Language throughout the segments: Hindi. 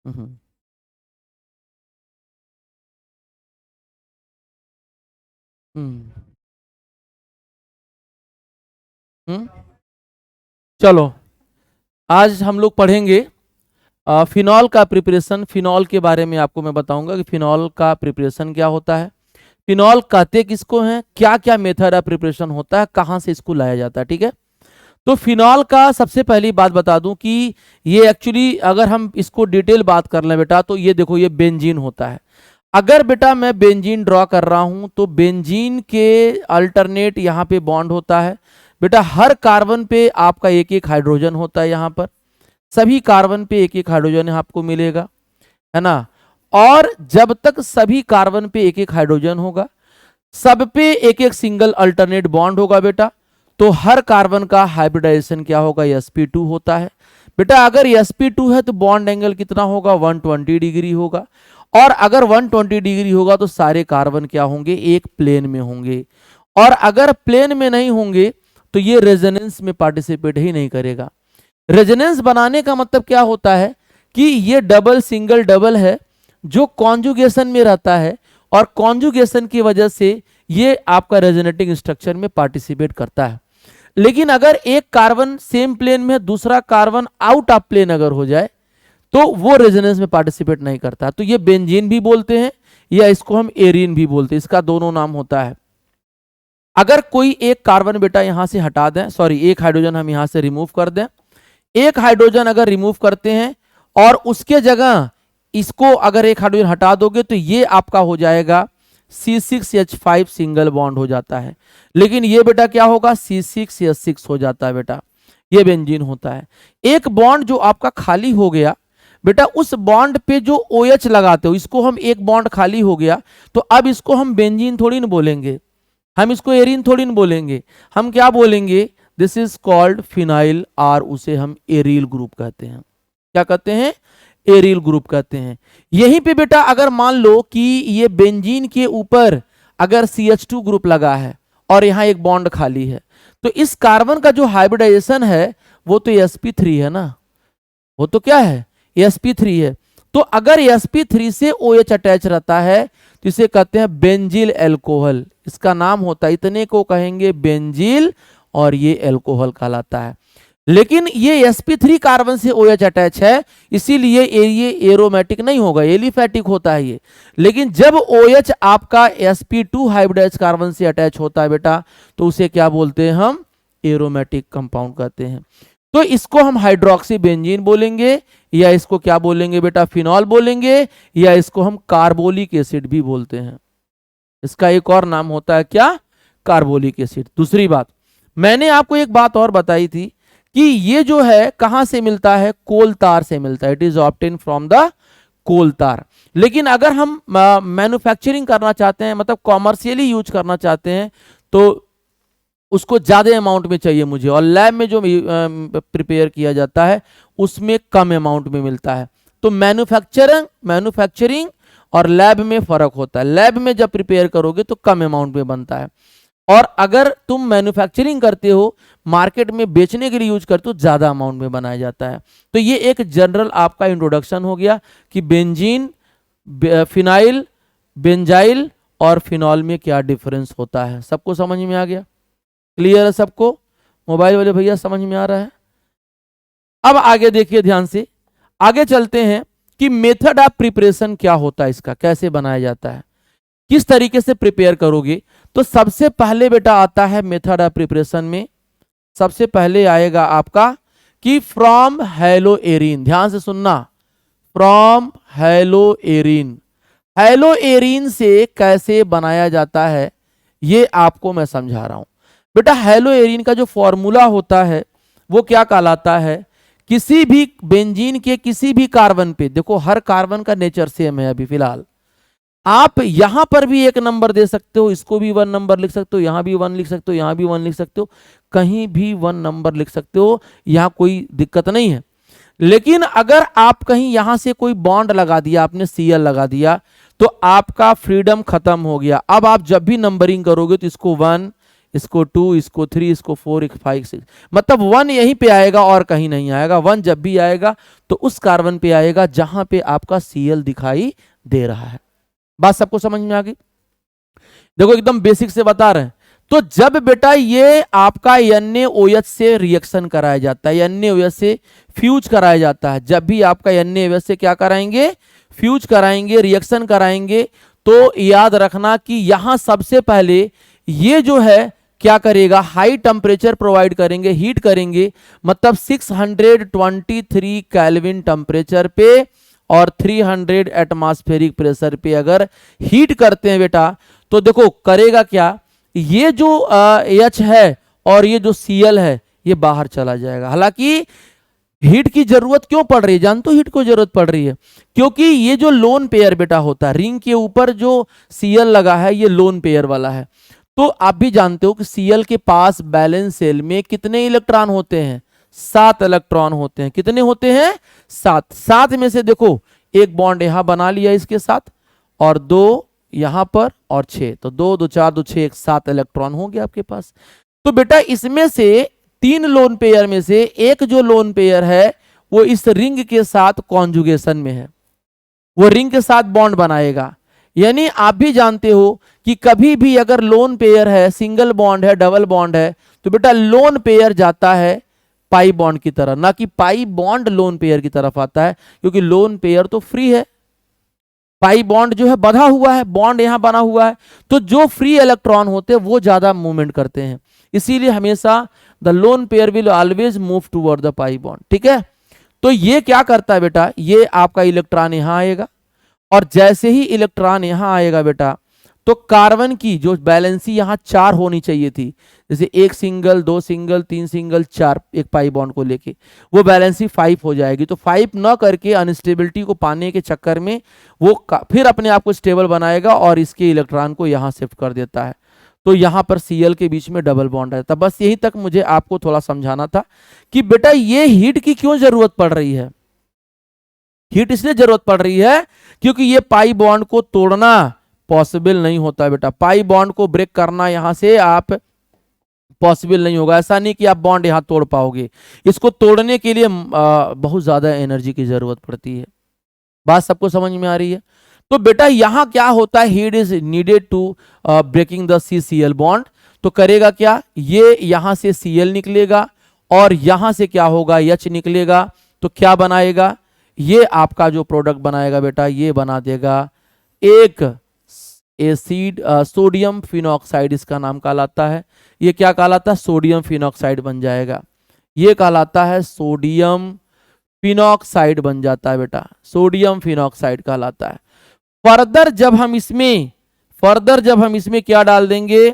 हम्म हम्म हम्म। चलो, आज हम लोग पढ़ेंगे फिनॉल का प्रिपरेशन। फिनॉल के बारे में आपको मैं बताऊंगा कि फिनॉल का प्रिपरेशन क्या होता है, फिनॉल कहते किसको हैं, क्या क्या मेथड ऑफ प्रिपरेशन होता है, कहाँ से इसको लाया जाता है। ठीक है, तो फिनॉल का सबसे पहली बात बता दूं कि ये एक्चुअली अगर हम इसको डिटेल बात कर लें बेटा, तो ये देखो, ये बेंजीन होता है। अगर बेटा मैं बेंजीन ड्रॉ कर रहा हूं तो बेंजीन के अल्टरनेट यहाँ पे बॉन्ड होता है। बेटा हर कार्बन पे आपका एक एक हाइड्रोजन होता है, यहाँ पर सभी कार्बन पे एक एक हाइड्रोजन आपको मिलेगा, है ना। और जब तक सभी कार्बन पे एक एक हाइड्रोजन होगा, सब पे एक एक सिंगल अल्टरनेट बॉन्ड होगा बेटा, तो हर कार्बन का हाइब्रिडाइजेशन क्या होगा, sp2 होता है। बेटा अगर sp2 है तो बॉन्ड एंगल कितना होगा, 120 डिग्री होगा। और अगर 120 डिग्री होगा तो सारे कार्बन क्या होंगे, एक प्लेन में होंगे। और अगर प्लेन में नहीं होंगे तो ये रेजोनेंस में पार्टिसिपेट ही नहीं करेगा। रेजोनेंस बनाने का मतलब क्या होता है कि ये डबल सिंगल डबल है जो कॉन्जुगेशन में रहता है, और कॉन्जुगेशन की वजह से ये आपका रेजोनेटिंग स्ट्रक्चर में पार्टिसिपेट करता है। लेकिन अगर एक कार्बन सेम प्लेन में दूसरा कार्बन आउट ऑफ प्लेन अगर हो जाए तो वो रेजोनेंस में पार्टिसिपेट नहीं करता। तो ये बेंजीन भी बोलते हैं या इसको हम एरीन भी बोलते हैं, इसका दोनों नाम होता है। अगर कोई एक कार्बन बेटा यहां से हटा दें, सॉरी एक हाइड्रोजन हम यहां से रिमूव कर दें, एक हाइड्रोजन अगर रिमूव करते हैं और उसके जगह इसको अगर एक हाइड्रोजन हटा दोगे तो ये आपका हो जाएगा C6H5 सिंगल बॉन्ड हो जाता है। लेकिन ये बेटा क्या होगा, C6H6 हो जाता है बेटा, ये बेंजीन होता है। एक बॉन्ड जो आपका खाली हो गया बेटा, उस बॉन्ड पे जो OH लगाते हो, इसको हम एक बॉन्ड खाली हो गया तो अब इसको हम बेंजीन थोड़ी ना बोलेंगे, हम इसको एरीन थोड़ी ना बोलेंगे, हम क्या बोलेंगे, दिस इज कॉल्ड फिनाइल, और उसे हम एरील ग्रुप कहते हैं। क्या कहते हैं, एरील ग्रुप कहते हैं। यहीं पे बेटा अगर मान लो कि ये बेंजीन के ऊपर अगर CH2 ग्रुप लगा है और यहाँ एक बॉन्ड खाली है, तो इस कार्बन का जो हाइब्रिडाइजेशन है वो तो sp3 है ना, वो तो क्या है, sp3 है। तो अगर sp3 से OH अटैच रहता है तो इसे कहते हैं बेंजील एल्कोहल, इसका नाम होता है, इतने को कहेंगे बेंजील, और ये एल्कोहल कहलाता है। लेकिन ये sp3 कार्बन से OH अटैच है, इसीलिए ये एरोमेटिक नहीं होगा, एलिफैटिक होता है ये। लेकिन जब OH आपका sp2 हाइब्रिडाइज्ड कार्बन से अटैच होता है बेटा, तो उसे क्या बोलते हैं, हम एरोमेटिक कंपाउंड कहते हैं। तो इसको हम हाइड्रोक्सी बेंजीन बोलेंगे, या इसको क्या बोलेंगे बेटा, फिनॉल बोलेंगे, या इसको हम कार्बोलिक एसिड भी बोलते हैं। इसका एक और नाम होता है क्या, कार्बोलिक एसिड। दूसरी बात, मैंने आपको एक बात और बताई थी कि ये जो है कहां से मिलता है, कोल तार से मिलता है, it is obtain from the coal tar. लेकिन अगर हम मैन्युफैक्चरिंग करना चाहते हैं, मतलब कॉमर्शियली यूज करना चाहते हैं, तो उसको ज्यादा अमाउंट में चाहिए मुझे, और लैब में जो प्रिपेयर किया जाता है उसमें कम अमाउंट में मिलता है। तो मैन्युफैक्चरिंग और लैब में फर्क होता है। लैब में जब प्रिपेयर करोगे तो कम अमाउंट में बनता है, और अगर तुम मैन्युफैक्चरिंग करते हो, मार्केट में बेचने के लिए यूज करते हो, ज्यादा अमाउंट में बनाया जाता है। तो ये एक जनरल आपका इंट्रोडक्शन हो गया कि बेंजीन, फिनाइल, बेंजाइल और फिनॉल में क्या डिफरेंस होता है। सबको समझ में आ गया, क्लियर है सबको, मोबाइल वाले भैया समझ में आ रहा है। अब आगे देखिए ध्यान से, आगे चलते हैं कि मेथड ऑफ प्रिपरेशन क्या होता है, इसका कैसे बनाया जाता है, किस तरीके से प्रिपेयर करोगे। तो सबसे पहले बेटा आता है मेथड ऑफ प्रिपरेशन में, सबसे पहले आएगा आपका कि फ्रॉम हेलो एरीन, ध्यान से सुनना, from hello arene. Hello arene से कैसे बनाया जाता है ये आपको मैं समझा रहा हूं बेटा। हेलो एरीन का जो फॉर्मूला होता है वो क्या कहलाता है, किसी भी बेंजीन के किसी भी कार्बन पे, देखो हर कार्बन का नेचर सेम है अभी फिलहाल, आप यहां पर भी एक नंबर दे सकते हो, इसको भी 1 नंबर लिख सकते हो, यहां भी 1 लिख सकते हो, यहां भी 1 लिख सकते हो, कहीं भी 1 नंबर लिख सकते हो, यहां कोई दिक्कत नहीं है। लेकिन अगर आप कहीं यहां से कोई बॉन्ड लगा दिया, आपने Cl लगा दिया, तो आपका फ्रीडम खत्म हो गया। अब आप जब भी नंबरिंग करोगे तो इसको 1, इसको 2, इसको 3, इसको 4, 5, 6, मतलब 1 यहीं पे आएगा और कहीं नहीं आएगा। 1 जब भी आएगा तो उस कार्बन पे आएगा जहां पे आपका Cl दिखाई दे रहा है। बात सबको समझ में आ गई? देखो एकदम बेसिक से बता रहे हैं। तो जब बेटा ये आपका NaOH से रिएक्शन कराया जाता है, NaOH से फ्यूज कराया जाता है, जब भी आपका NaOH से क्या कराएंगे, फ्यूज कराएंगे, रिएक्शन कराएंगे, तो याद रखना कि यहां सबसे पहले ये जो है क्या करेगा, हाई टेम्परेचर प्रोवाइड करेंगे, हीट करेंगे, मतलब 623 केल्विन टेम्परेचर पे और 300 एटमॉस्फेरिक प्रेशर पे अगर हीट करते हैं बेटा, तो देखो करेगा क्या, ये जो H है और ये जो Cl है ये बाहर चला जाएगा। हालांकि हीट की जरूरत क्यों पड़ रही है, जानते हो हीट को जरूरत पड़ रही है क्योंकि ये जो लोन पेयर बेटा होता है, रिंग के ऊपर जो Cl लगा है ये लोन पेयर वाला है। तो आप भी जानते हो कि Cl के पास बैलेंस शेल में कितने इलेक्ट्रॉन होते हैं, 7 इलेक्ट्रॉन होते हैं। कितने होते हैं, 7। 7 में से देखो एक बॉन्ड यहां बना लिया इसके साथ और 2 यहां पर और 6, तो 2 2 4 2 6 एक 7 इलेक्ट्रॉन हो गया आपके पास। तो बेटा इसमें से 3 लोन पेयर में से एक जो लोन पेयर है वो इस रिंग के साथ कॉन्जुगेशन में है, वो रिंग के साथ बॉन्ड बनाएगा। यानी आप भी जानते हो कि कभी भी अगर लोन पेयर है, सिंगल बॉन्ड है, डबल बॉन्ड है, तो बेटा लोन पेयर जाता है पाई बॉन्ड की तरफ, ना कि पाई बॉन्ड लोन पेयर की तरफ आता है, क्योंकि लोन पेयर तो फ्री है, पाई बॉन्ड जो है बंधा हुआ है, बॉन्ड यहां बना हुआ है। तो जो फ्री इलेक्ट्रॉन होते हैं वो ज्यादा मूवमेंट करते हैं, इसीलिए हमेशा the lone pair will always move toward the pi bond. ठीक है, तो ये क्या करता है बेटा, ये आपका इलेक्ट्रॉन यहां आएगा और जैसे ही इलेक्ट्रॉन यहां आएगा बेटा, तो कार्बन की जो बैलेंसी यहां 4 होनी चाहिए थी, जैसे 1 सिंगल, 2 सिंगल, 3 सिंगल, 4 एक पाई बॉन्ड को लेके, वो बैलेंसी 5 हो जाएगी। तो 5 न करके अनस्टेबिलिटी को पाने के चक्कर में वो फिर अपने आप को स्टेबल बनाएगा और इसके इलेक्ट्रॉन को यहां शिफ्ट कर देता है। तो यहां पर Cl के बीच में डबल बॉन्ड रहता है। बस यही तक मुझे आपको थोड़ा समझाना था कि बेटा ये हीट की क्यों जरूरत पड़ रही है। हीट इसलिए जरूरत पड़ रही है क्योंकि ये पाई बॉन्ड को तोड़ना पॉसिबल नहीं होता बेटा, पाई बॉन्ड को ब्रेक करना यहां से आप पॉसिबल नहीं होगा। ऐसा नहीं कि आप बॉन्ड यहां तोड़ पाओगे, इसको तोड़ने के लिए बहुत ज्यादा एनर्जी की जरूरत पड़ती है। बात सबको समझ में आ रही है? तो बेटा यहां क्या होता है, heat is needed to breaking the CCl bond. तो करेगा क्या, ये यहां से Cl निकलेगा और यहां से क्या होगा, H निकलेगा। तो क्या बनाएगा, ये आपका जो प्रोडक्ट बनाएगा बेटा, ये बना देगा एक एसिड, सोडियम फिनॉक्साइड इसका नाम कहलाता है। ये क्या कहलाता है, सोडियम फिनॉक्साइड बन जाएगा। ये कहलाता है सोडियम फिनॉक्साइड बन जाता है बेटा, सोडियम फिनॉक्साइड कहलाता है। फर्दर जब हम इसमें क्या डाल देंगे,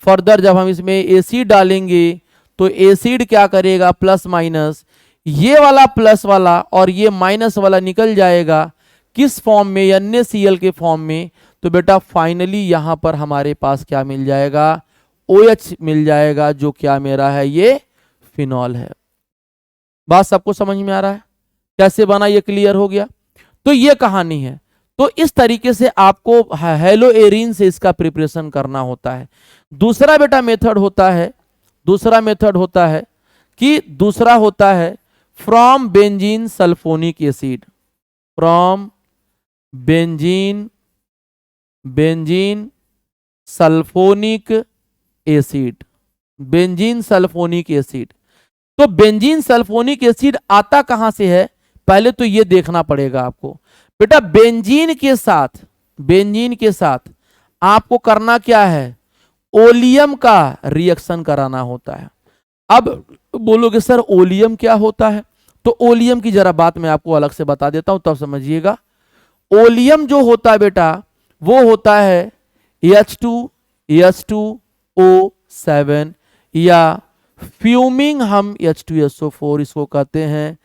फर्दर जब हम इसमें एसिड डालेंगे तो एसिड क्या करेगा, प्लस माइनस, ये वाला प्लस वाला और ये माइनस वाला निकल जाएगा किस फॉर्म में, NaCl के फॉर्म में। तो बेटा फाइनली यहां पर हमारे पास क्या मिल जाएगा, OH मिल जाएगा, जो क्या मेरा है, ये फिनॉल है। बात सबको समझ में आ रहा है कैसे बना, ये क्लियर हो गया। तो ये कहानी है। तो इस तरीके से आपको हेलोएरिन से इसका प्रिपरेशन करना होता है। दूसरा बेटा मेथड होता है, दूसरा होता है from benzene sulphonic acid, from benzene sulphonic acid, benzene sulphonic acid. तो बेंजीन सल्फोनिक एसिड आता कहां से है, पहले तो ये देखना पड़ेगा आपको बेटा। बेंजीन के साथ आपको करना क्या है, ओलियम का रिएक्शन कराना होता है। अब बोलोगे सर ओलियम क्या होता है, तो ओलियम की जरा बात मैं आपको अलग से बता देता हूं, तब समझिएगा। ओलियम जो होता है बेटा वो होता है H2O7 या फ्यूमिंग हम H2SO4 इसको कहते हैं।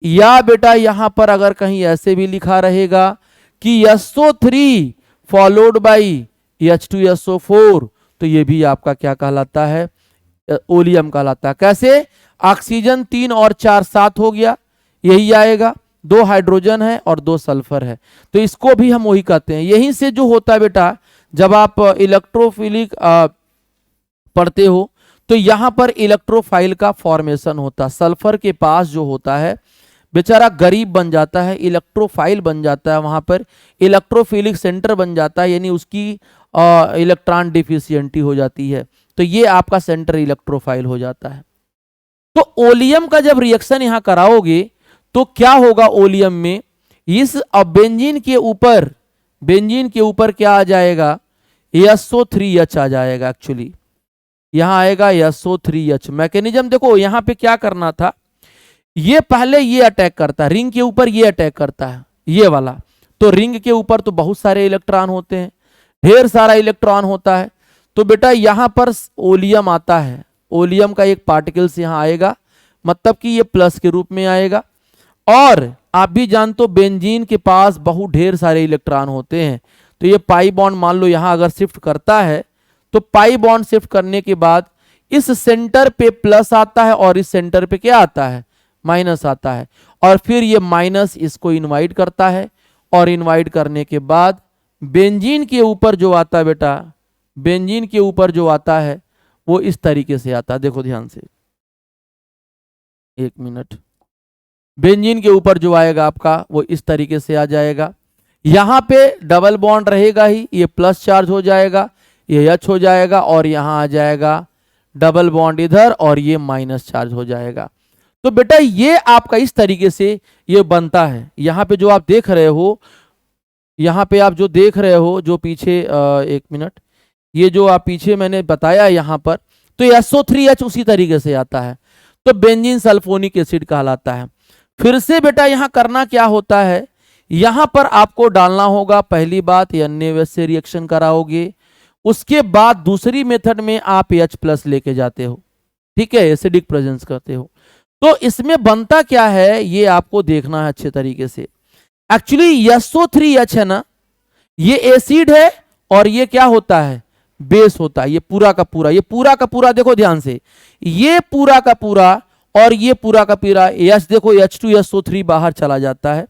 या बेटा यहां पर अगर कहीं ऐसे भी लिखा रहेगा कि SO3 फॉलोड बाई H2SO4, तो ये भी आपका क्या कहलाता है, ओलियम कहलाता है। कैसे, ऑक्सीजन 3 और 4 7 हो गया, यही आएगा, 2 हाइड्रोजन है और 2 सल्फर है, तो इसको भी हम वही कहते हैं। यहीं से जो होता है बेटा, जब आप इलेक्ट्रोफिलिक पढ़ते हो तो यहाँ पर इलेक्ट्रोफाइल का फॉर्मेशन होता है। सल्फर के पास जो होता है बेचारा गरीब बन जाता है, इलेक्ट्रोफाइल बन जाता है, वहां पर इलेक्ट्रोफिलिक सेंटर बन जाता है, यानी उसकी इलेक्ट्रॉन डिफिशियंटी हो जाती है, तो ये आपका सेंटर इलेक्ट्रोफाइल हो जाता है। तो ओलियम का जब रिएक्शन यहां कराओगे तो क्या होगा, ओलियम में इस बेंजीन के ऊपर क्या आ जाएगा, SO3H आ जाएगा। एक्चुअली यहां आएगा SO3H। मैकेनिज्म देखो यहां पे क्या करना था, ये पहले ये अटैक करता है, रिंग के ऊपर ये अटैक करता है, ये वाला। तो रिंग के ऊपर तो बहुत सारे इलेक्ट्रॉन होते हैं, ढेर सारा इलेक्ट्रॉन होता है, तो बेटा यहां पर ओलियम आता है, ओलियम का एक पार्टिकल्स यहां आएगा, मतलब कि ये प्लस के रूप में आएगा। और आप भी जानते हो बेंजीन के पास बहुत ढेर सारे इलेक्ट्रॉन होते हैं, तो ये पाई बॉन्ड मान लो यहां अगर शिफ्ट करता है तो पाई बॉन्ड शिफ्ट करने के बाद इस सेंटर पे प्लस आता है और इस सेंटर पे क्या आता है, माइनस आता है, और फिर ये माइनस इसको इनवाइट करता है, और इनवाइट करने के बाद बेंजीन के ऊपर जो आता है बेटा, बेंजीन के ऊपर जो आता है वो इस तरीके से आता है। देखो ध्यान से, एक मिनट, बेंजीन के ऊपर जो आएगा आपका वो इस तरीके से आ जाएगा। यहां पे डबल बॉन्ड रहेगा ही, ये प्लस चार्ज हो जाएगा, ये H हो जाएगा, और यहां आ जाएगा डबल बॉन्ड इधर, और ये माइनस चार्ज हो जाएगा। तो बेटा ये आपका इस तरीके से ये बनता है। यहां पे जो आप देख रहे हो, यहां पे आप जो देख रहे हो, जो पीछे एक मिनट, ये जो आप पीछे मैंने बताया यहां पर, तो SO3H उसी तरीके से आता है, तो बेंजीन सल्फोनिक एसिड कहलाता है। फिर से बेटा यहां करना क्या होता है, यहां पर आपको डालना होगा, पहली बात NaOH से रिएक्शन कराओगे, उसके बाद दूसरी मेथड में आप H+ लेके जाते हो, ठीक है, एसिडिक प्रेजेंस करते हो। तो इसमें बनता क्या है ये आपको देखना है अच्छे तरीके से। एक्चुअली SO3H है ना, ये एसिड है और ये क्या होता है, बेस होता है। ये पूरा का पूरा, ये पूरा का पूरा देखो ध्यान से, ये पूरा का पूरा और ये पूरा का पूरा H, देखो H2SO3 बाहर चला जाता है,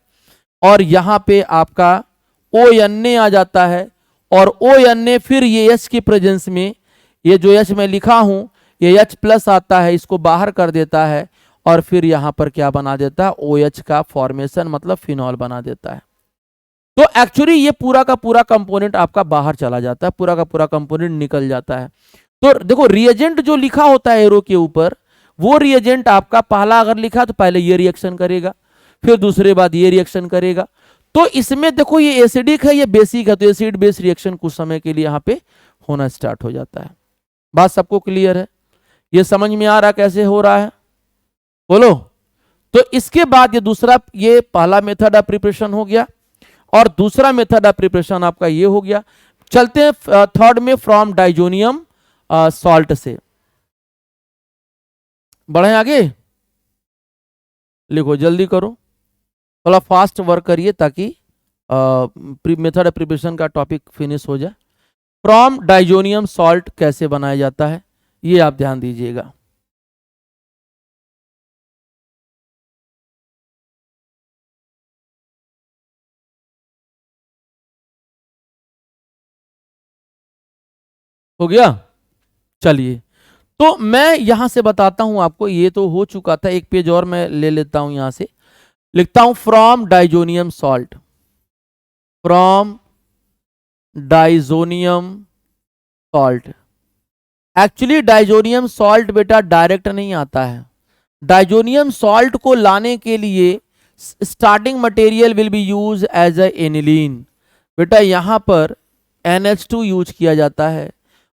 और यहां पे आपका ONA आ जाता है, और ONA फिर ये H की प्रेजेंस में, ये जो H मैं लिखा हूं ये H+ आता है, इसको बाहर कर देता है, और फिर यहां पर क्या बना देता है, OH का फॉर्मेशन, मतलब फिनॉल बना देता है। तो एक्चुअली ये पूरा का पूरा कंपोनेंट आपका बाहर चला जाता है, पूरा का पूरा कंपोनेंट निकल जाता है। तो देखो रिएजेंट जो लिखा होता है एरो के ऊपर, वो रिएजेंट आपका पहला अगर लिखा तो पहले ये रिएक्शन करेगा, फिर दूसरे बाद ये रिएक्शन करेगा। तो इसमें देखो ये एसिडिक है, ये बेसिक है, तो एसिड बेस रिएक्शन कुछ समय के लिए यहाँ पे होना स्टार्ट हो जाता है। बात सबको क्लियर है, ये समझ में आ रहा कैसे हो रहा है, बोलो। तो इसके बाद ये दूसरा, ये पहला मेथड ऑफ प्रिपरेशन हो गया, और दूसरा मेथड ऑफ प्रिपरेशन आपका ये हो गया। चलते हैं थर्ड में, फ्रॉम डाइजोनियम सॉल्ट से। बढ़े आगे, लिखो जल्दी करो, थोड़ा फास्ट वर्क करिए ताकि मेथड ऑफ प्रिपरेशन का टॉपिक फिनिश हो जाए। फ्रॉम डाइजोनियम सॉल्ट कैसे बनाया जाता है ये आप ध्यान दीजिएगा। हो गया, चलिए, तो मैं यहां से बताता हूं आपको, ये तो हो चुका था, एक पेज और मैं ले लेता हूं, यहां से लिखता हूं from diazonium salt, from diazonium salt. Actually diazonium salt बेटा डायरेक्ट नहीं आता है, डाइजोनियम सॉल्ट को लाने के लिए starting material will be use as a aniline. बेटा यहां पर NH2 यूज किया जाता है,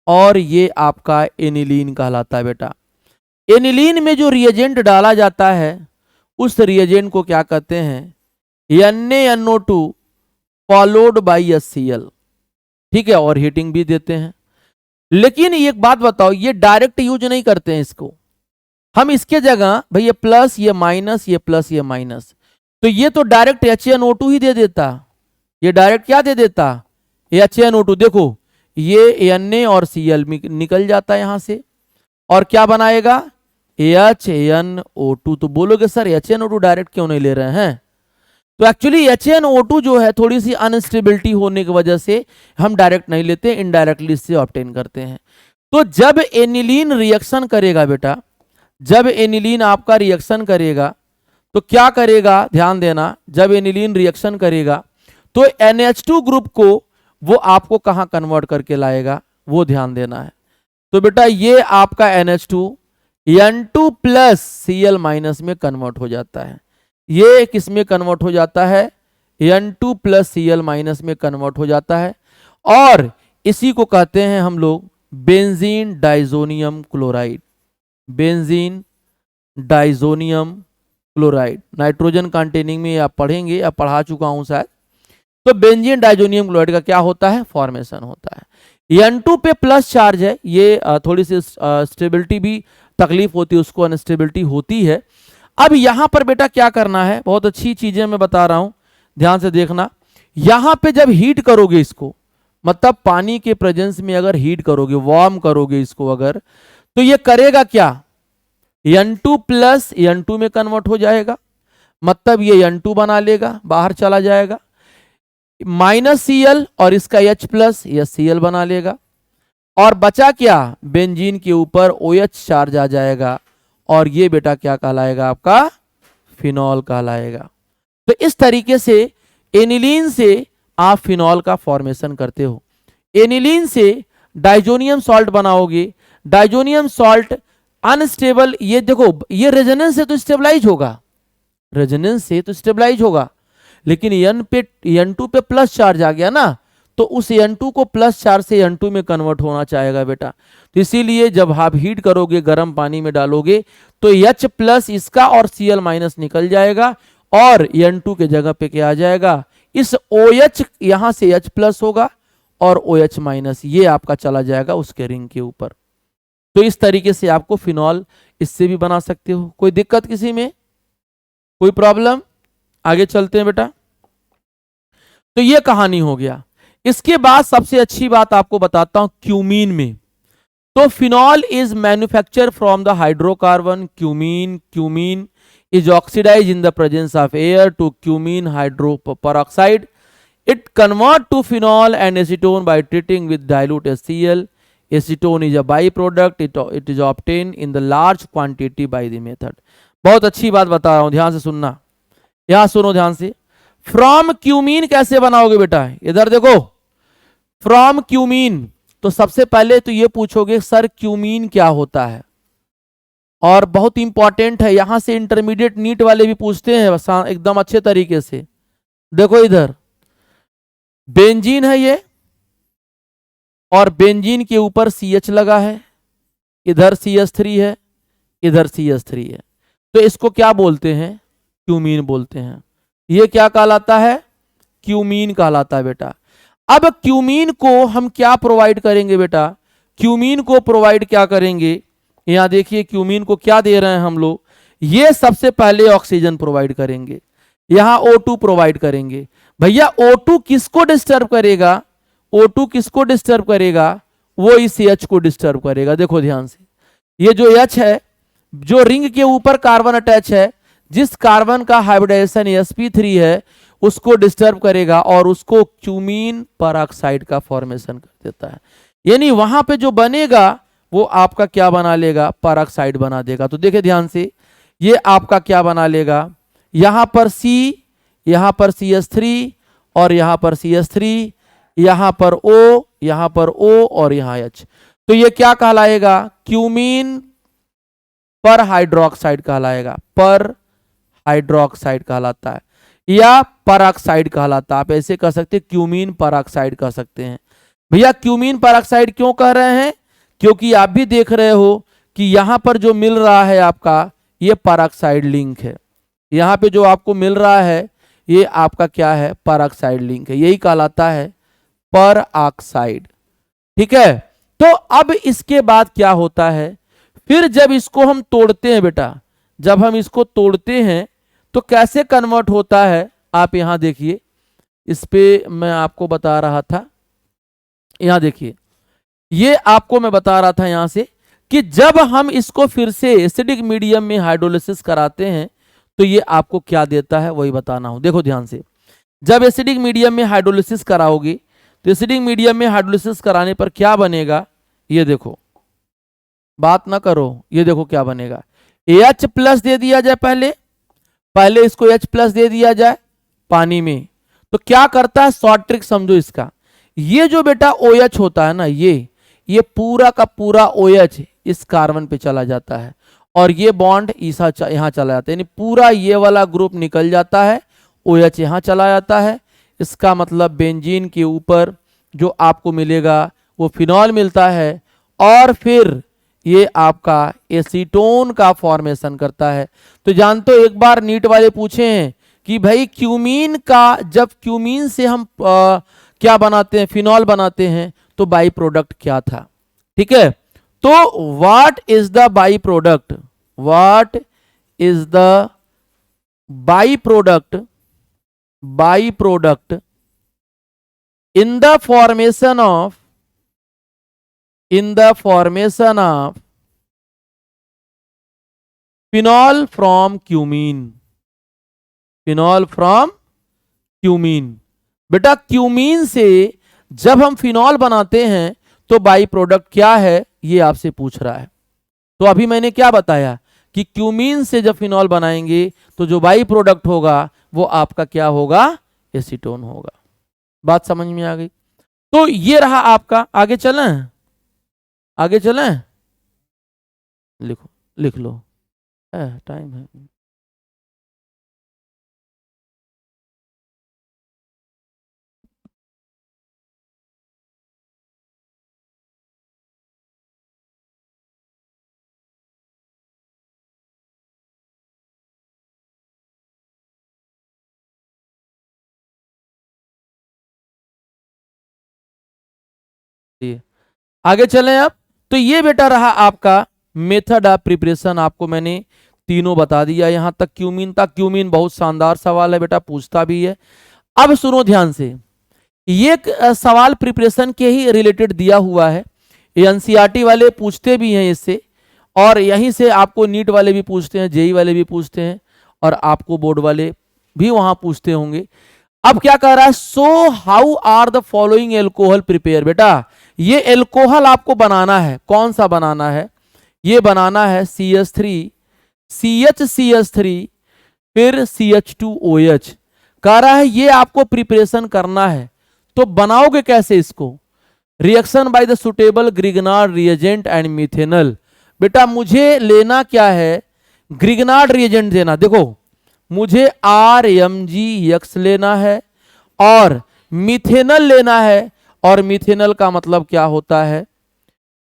और ये आपका एनिलीन कहलाता है। बेटा एनिलीन में जो रिएजेंट डाला जाता है उस रिएजेंट को क्या कहते हैं, NaNO2 फॉलोड बाई HCl, ठीक है, और हीटिंग भी देते हैं। लेकिन एक बात बताओ, ये डायरेक्ट यूज नहीं करते हैं इसको, हम इसके जगह भाई ये प्लस ये माइनस, ये प्लस ये माइनस, तो ये तो डायरेक्ट HNO2 ही दे देता, ये डायरेक्ट क्या दे देता, HNO2। देखो ये Na और Cl निकल जाता है यहां से, और क्या बनाएगा HNO2। तो बोलोगे सर HNO2 डायरेक्ट क्यों नहीं ले रहे हैं, तो एक्चुअली HNO2 जो है थोड़ी सी अनस्टेबिलिटी होने की वजह से हम डायरेक्ट नहीं लेते, इनडायरेक्टली इससे ऑब्टेन करते हैं। तो जब एनिलीन रिएक्शन करेगा बेटा, जब एनिलीन आपका रिएक्शन करेगा तो क्या करेगा, ध्यान देना, जब एनिलीन रिएक्शन करेगा तो NH2 ग्रुप को वो आपको कहां कन्वर्ट करके लाएगा, वो ध्यान देना है। तो बेटा ये आपका NH2 N2 plus Cl minus में कन्वर्ट हो जाता है। ये किस में कन्वर्ट हो जाता है, N2 प्लस Cl माइनस में कन्वर्ट हो जाता है, और इसी को कहते हैं हम लोग benzene diazonium chloride. Benzene diazonium chloride, nitrogen containing में आप पढ़ेंगे या पढ़ा चुका हूं शायद। तो बेंजीन डाइजोनियम क्लोराइड का क्या होता है, फॉर्मेशन होता है। N2 पे प्लस चार्ज है, ये थोड़ी सी स्टेबिलिटी भी तकलीफ होती है, उसको अनस्टेबिलिटी होती है। अब यहां पर बेटा क्या करना है, बहुत अच्छी चीजें मैं बता रहा हूं, ध्यान से देखना। यहां पे जब हीट करोगे इसको, मतलब पानी के प्रेजेंस में अगर हीट करोगे, वार्म करोगे इसको अगर, तो ये करेगा क्या, N2 प्लस N2 में कन्वर्ट हो जाएगा, मतलब ये N2 बना लेगा, बाहर चला जाएगा, माइनस Cl और इसका H प्लस, यह Cl बना लेगा, और बचा क्या, बेंजीन के ऊपर OH चार्ज आ जाएगा, और ये बेटा क्या कहलाएगा, आपका फिनॉल कहलाएगा। तो इस तरीके से एनिलीन से आप फिनॉल का फॉर्मेशन करते हो। एनिलीन से डाइजोनियम सॉल्ट बनाओगे, डाइजोनियम सॉल्ट अनस्टेबल, ये देखो ये रेजोनेंस से तो स्टेबलाइज होगा, रेजोनेंस से तो स्टेबलाइज होगा, लेकिन N2 पे प्लस चार्ज आ गया ना, तो उस N2 को प्लस चार्ज से N2 में कन्वर्ट होना चाहेगा बेटा। तो इसीलिए जब आप हीट करोगे, गर्म पानी में डालोगे, तो H प्लस इसका और Cl माइनस निकल जाएगा, और N2 के जगह पे क्या आ जाएगा, इस OH यहां से H प्लस होगा और OH माइनस ये आपका चला जाएगा उसके रिंग के ऊपर। तो इस तरीके से आपको फिनॉल इससे भी बना सकते हो। कोई दिक्कत किसी में, कोई प्रॉब्लम? आगे चलते हैं बेटा। तो ये कहानी हो गया। इसके बाद सबसे अच्छी बात आपको बताता हूं क्यूमीन में। तो phenol is manufacture from the hydrocarbon cumene. Cumene is oxidized in the presence of air to cumene hydroperoxide. It convert to phenol and acetone by treating with dilute HCl. Acetone is a byproduct. It is obtained in the large quantity by the method. बहुत अच्छी बात बता रहा हूं, ध्यान से सुनना, यहां सुनो ध्यान से। फ्रॉम क्यूमीन कैसे बनाओगे बेटा, इधर देखो, फ्रॉम क्यूमीन। तो सबसे पहले तो ये पूछोगे सर क्यूमीन क्या होता है, और बहुत इंपॉर्टेंट है, यहां से इंटरमीडिएट नीट वाले भी पूछते हैं एकदम अच्छे तरीके से। देखो इधर बेंजीन है ये, और बेंजीन के ऊपर CH लगा है, इधर CH3 है, इधर CH3 है, तो इसको क्या बोलते हैं, क्यूमीन बोलते हैं। ये क्या कहलाता है, क्यूमीन कहलाता है बेटा। अब क्यूमीन को हम क्या प्रोवाइड करेंगे बेटा, क्यूमीन को प्रोवाइड क्या करेंगे, यहां देखिए क्यूमीन को क्या दे रहे हैं हम लोग, ये सबसे पहले ऑक्सीजन प्रोवाइड करेंगे, यहां O2 प्रोवाइड करेंगे। भैया O2 किसको डिस्टर्ब करेगा, O2 किसको डिस्टर्ब करेगा, वो इस H को डिस्टर्ब करेगा। देखो ध्यान से, ये जो H है, जो रिंग के ऊपर कार्बन अटैच है, जिस कार्बन का हाइब्रिडाइजेशन sp3 है, उसको डिस्टर्ब करेगा और उसको क्यूमीन परऑक्साइड का फॉर्मेशन कर देता है। यानी वहां पे जो बनेगा वो आपका क्या बना लेगा, परऑक्साइड बना देगा। तो देखिए ध्यान से, ये आपका क्या बना लेगा, यहां पर C, यहां पर CH3 और यहां पर CH3, यहां पर O, यहां पर O और यहां H। तो ये क्या कहलाएगा, क्यूमीन पर हाइड्रोक्साइड कहलाएगा, पर हाइड्रोक्साइड कहलाता है, या परऑक्साइड कहलाता है। आप ऐसे कह सकते हैं, क्यूमीन परऑक्साइड कह सकते हैं। भैया क्यूमीन परऑक्साइड क्यों कह रहे हैं, क्योंकि आप भी देख रहे हो कि यहां पर जो मिल रहा है आपका, ये परऑक्साइड लिंक है, यहां पे जो आपको मिल रहा है ये आपका क्या है, परऑक्साइड लिंक है, यही कहलाता है परऑक्साइड। ठीक है, तो अब इसके बाद क्या होता है, फिर जब इसको हम तोड़ते हैं बेटा, जब हम इसको तोड़ते हैं तो कैसे कन्वर्ट होता है, आप यहां देखिए, इस पे मैं आपको बता रहा था, यहां देखिए, ये आपको मैं बता रहा था यहां से कि जब हम इसको फिर से एसिडिक मीडियम में हाइड्रोलिसिस कराते हैं तो ये आपको क्या देता है, वही बताना हूं। देखो ध्यान से, जब एसिडिक मीडियम में हाइड्रोलिसिस कराओगे तो एसिडिक मीडियम में हाइड्रोलिसिस कराने पर क्या बनेगा, ये देखो, बात ना करो। ये देखो क्या बनेगा, H प्लस दे दिया जाए, पहले इसको H प्लस दे दिया जाए पानी में, तो क्या करता है, शॉर्ट ट्रिक समझो इसका। ये जो बेटा OH होता है ना, ये पूरा का पूरा OH इस कार्बन पे चला जाता है और ये बॉन्ड यहाँ चला जाता है, यानी पूरा ये वाला ग्रुप निकल जाता है, OH यहाँ चला जाता है। इसका मतलब बेंजीन के ऊपर जो आपको मिलेगा वो फिनॉल मिलता है और फिर ये आपका एसीटोन का फॉर्मेशन करता है। तो जानते हो, एक बार नीट वाले पूछे हैं कि भाई क्यूमीन का, जब क्यूमीन से हम क्या बनाते हैं, फिनॉल बनाते हैं, तो बाई प्रोडक्ट क्या था। ठीक है, तो what is the by product, what is the by product in the formation of phenol from cumene, बेटा क्यूमीन से जब हम फिनॉल बनाते हैं तो बाई प्रोडक्ट क्या है, ये आपसे पूछ रहा है। तो अभी मैंने क्या बताया कि क्यूमीन से जब फिनॉल बनाएंगे तो जो बाई प्रोडक्ट होगा वो आपका क्या होगा, एसीटोन होगा। बात समझ में आ गई। तो ये रहा आपका, आगे चलें, लिख लो, टाइम है। आगे चलें अब। तो ये बेटा रहा आपका मेथड ऑफ प्रिपरेशन, आपको मैंने तीनों बता दिया यहां तक। क्यूमीन तक, क्यूमीन बहुत शानदार सवाल है बेटा, पूछता भी है। अब सुनो ध्यान से, ये सवाल प्रिपरेशन के ही रिलेटेड दिया हुआ है, ये एनसीईआरटी वाले पूछते भी हैं इससे, और यहीं से आपको नीट वाले भी पूछते हैं, जेई वाले भी पूछते हैं, और आपको बोर्ड वाले भी वहां पूछते होंगे। अब क्या कह रहा है, so how are the following alcohol prepare. बेटा ये एल्कोहल आपको बनाना है, कौन सा बनाना है, ये बनाना है CH3 CH फिर CH2OH। कह रहा है ये आपको प्रिपरेशन करना है, तो बनाओगे कैसे इसको, reaction by the suitable Grignard reagent and methanal. बेटा मुझे लेना क्या है, ग्रिगनार्ड रिएजेंट देना। देखो मुझे RMgX लेना है और मिथेनल लेना है, और मिथेनल का मतलब क्या होता है,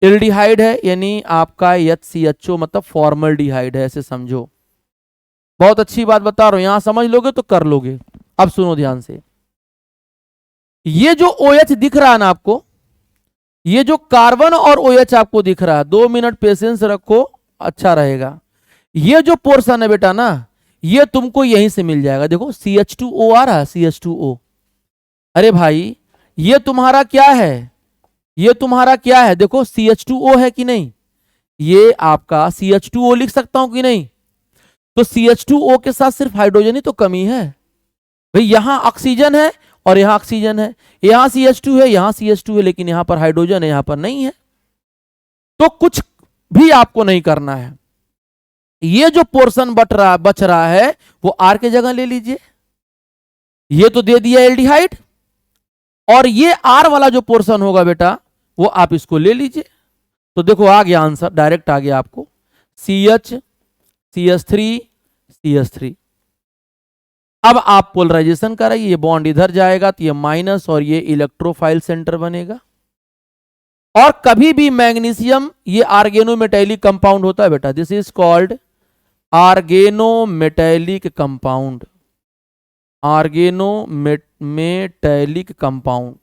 एल्डिहाइड है, यानी आपका HCHO मतलब फॉर्मल्डिहाइड है, ऐसे समझो। बहुत अच्छी बात बता रहा हूं, यहां समझ लोगे तो कर लोगे। अब सुनो ध्यान से, ये जो OH दिख रहा है ना आपको, ये जो कार्बन और OH आपको दिख रहा है, 2 मिनट पेशेंस रखो, अच्छा रहेगा। ये जो पोर्शन है बेटा ना, ये तुमको यहीं से मिल जाएगा। देखो CH2O आ रहा है, CH2O। अरे भाई ये तुम्हारा क्या है, ये तुम्हारा क्या है, देखो CH2O है कि नहीं, ये आपका CH2O लिख सकता हूं कि नहीं। तो CH2O के साथ सिर्फ हाइड्रोजन ही तो कमी है भाई, यहां ऑक्सीजन है और यहां ऑक्सीजन है, यहां CH2 है, यहां CH2 है, लेकिन यहां पर हाइड्रोजन है, यहां पर नहीं है। तो कुछ भी आपको नहीं करना है, ये जो पोर्शन बच रहा है वो R के जगह ले लीजिए, ये तो दे दिया एल्डिहाइड, और ये R वाला जो पोर्शन होगा बेटा वो आप इसको ले लीजिए। तो देखो आ गया आंसर, डायरेक्ट आ गया आपको, CH3 अब आप पोलराइजेशन कराइए, ये बॉन्ड इधर जाएगा तो ये माइनस और ये इलेक्ट्रोफाइल सेंटर बनेगा। और कभी भी मैग्नीशियम ये आर्गेनोमेटैलिक कंपाउंड होता है बेटा, this is called organometallic compound, organometallic compound.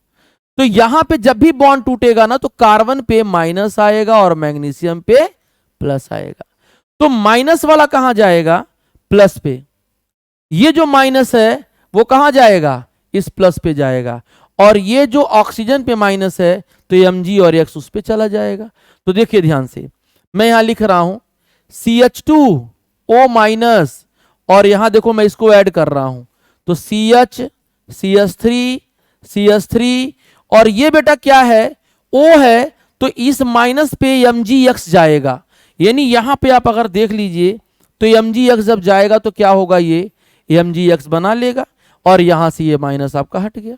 तो यहां पे जब भी बॉन्ड टूटेगा ना, तो कार्बन पे माइनस आएगा और मैग्नीशियम पे प्लस आएगा। तो माइनस वाला कहां जाएगा, प्लस पे, ये जो माइनस है वो कहां जाएगा, इस प्लस पे जाएगा, और ये जो ऑक्सीजन पे माइनस है तो Mg और X उस पे चला जाएगा। तो देखिए ध्यान से, मैं यहां लिख रहा हूं CH2O माइनस, और यहां देखो मैं इसको ऐड कर रहा हूं, तो CH3 और ये बेटा क्या है, O है, तो इस माइनस पे mgx जाएगा, यानी यहां पे आप अगर देख लीजिए तो mgx जब जाएगा तो क्या होगा, ये mgx बना लेगा और यहां से ये माइनस आपका हट गया।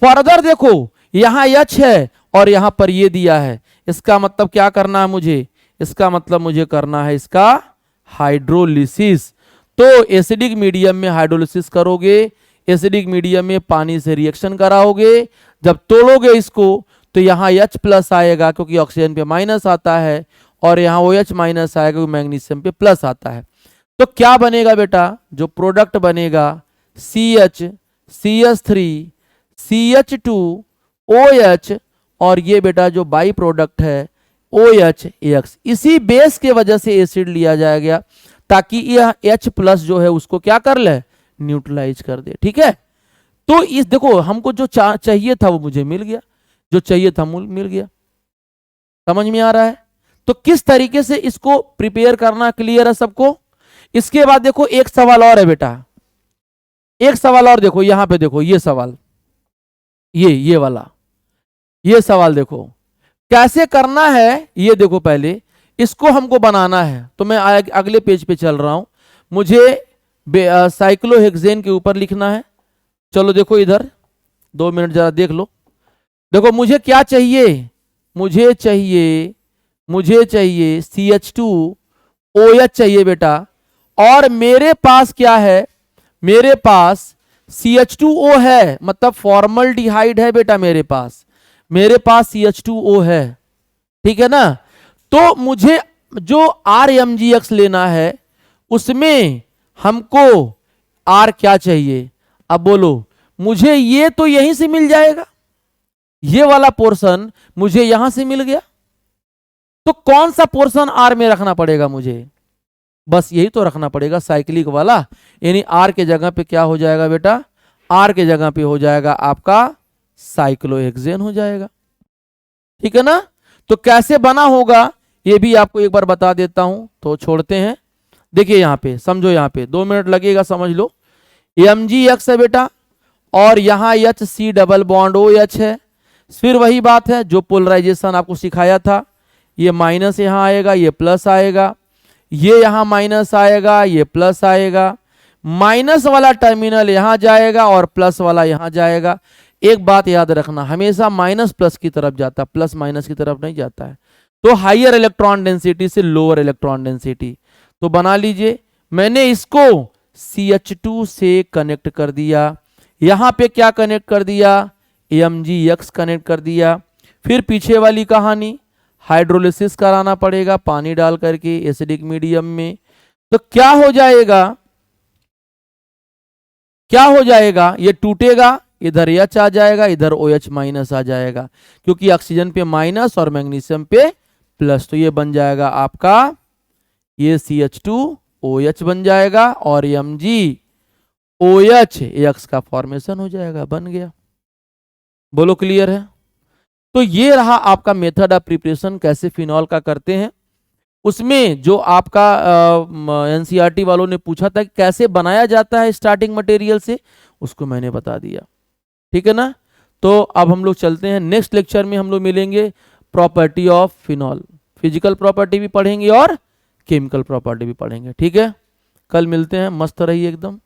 फर्दर देखो यहां h है और यहां पर ये दिया है, इसका मतलब क्या करना है मुझे, इसका मतलब मुझे करना है इसका हाइड्रोलिसिस। तो एसिडिक मीडियम में हाइड्रोलिसिस करोगे, एसिडिक मीडियम में पानी से रिएक्शन कराओगे, जब तोड़ोगे इसको तो यहाँ H प्लस आएगा क्योंकि ऑक्सीजन पे माइनस आता है, और यहाँ OH माइनस आएगा क्योंकि मैग्नीशियम पे प्लस आता है। तो क्या बनेगा बेटा, जो प्रोडक्ट बनेगा CH CH3 CH2 OH, और ये बेटा जो बाई प्रोडक्ट है OHX, इसी बेस के वजह से एसिड लिया जाएगा ताकि यह H प्लस जो है उसको क्या कर ले, न्यूट्रलाइज कर दे। ठीक है, तो इस देखो हमको जो चाहिए था वो मुझे मिल गया, जो चाहिए था मिल गया। समझ में आ रहा है? तो किस तरीके से इसको प्रिपेयर करना क्लियर है सबको। इसके बाद देखो एक सवाल और है बेटा, एक सवाल और देखो, यहां पे देखो ये सवाल, ये वाला, ये सवाल देखो कैसे करना है। ये देखो पहले इसको हमको बनाना है, तो मैं अगले पेज पे चल रहा हूं। मुझे साइक्लोहेक्सेन के ऊपर लिखना है। चलो देखो इधर 2 मिनट जरा देख लो। देखो मुझे क्या चाहिए, मुझे चाहिए CH2OH चाहिए बेटा, और मेरे पास क्या है, मेरे पास CH2O है, मतलब फॉर्मल्डिहाइड है बेटा मेरे पास CH2O है। ठीक है ना, तो मुझे जो RMgx लेना है उसमें हमको R क्या चाहिए। अब बोलो मुझे ये तो यहीं से मिल जाएगा, ये वाला पोर्शन मुझे यहां से मिल गया, तो कौन सा पोर्शन R में रखना पड़ेगा मुझे, बस यही तो रखना पड़ेगा साइक्लिक वाला, यानी R के जगह पे क्या हो जाएगा बेटा, R के जगह पे हो जाएगा आपका साइक्लोहेक्सेन हो जाएगा। ठीक है ना, तो कैसे बना होगा ये भी आपको एक बार बता देता हूं, तो छोड़ते हैं। देखिए यहां पे समझो, यहां पे 2 मिनट लगेगा, समझ लो। mgx है बेटा, और यहां HC डबल बॉन्ड OH है। फिर वही बात है जो पोलराइजेशन आपको सिखाया था, ये माइनस यहां आएगा, ये प्लस आएगा, ये यहां माइनस आएगा, ये प्लस आएगा, माइनस वाला टर्मिनल यहां जाएगा और प्लस वाला यहां जाएगा। एक बात याद रखना, हमेशा माइनस प्लस की तरफ जाता है, प्लस माइनस की तरफ नहीं जाता है। तो हाइयर इलेक्ट्रॉन डेंसिटी से लोअर इलेक्ट्रॉन डेंसिटी, तो बना लीजिए। मैंने इसको CH2 से कनेक्ट कर दिया, यहां पे क्या कनेक्ट कर दिया, mgx कनेक्ट कर दिया। फिर पीछे वाली कहानी, हाइड्रोलिसिस कराना पड़ेगा पानी डाल करके एसिडिक मीडियम में। तो क्या हो जाएगा, क्या हो जाएगा, ये टूटेगा, इधर H आ जाएगा, इधर OH माइनस आ जाएगा, क्योंकि ऑक्सीजन पे माइनस और मैग्नीशियम पे प्लस, तो ये बन जाएगा आपका, ये CH2OH बन जाएगा और MgOH का फॉर्मेशन हो जाएगा, बन गया। बोलो क्लियर है? तो ये रहा आपका मेथड ऑफ प्रिपरेशन, कैसे फिनॉल का करते हैं। उसमें जो आपका NCERT वालों ने पूछा था कि कैसे बनाया जाता है स्टार्टिंग मटेरियल से, उसको मैंने बता दिया। ठीक है ना, तो अब हम लोग चलते हैं नेक्स्ट लेक्चर में, हम लोग मिलेंगे property of phenol, physical property भी पढ़ेंगे और केमिकल प्रॉपर्टी भी पढ़ेंगे। ठीक है, कल मिलते हैं, मस्त रहिए एकदम।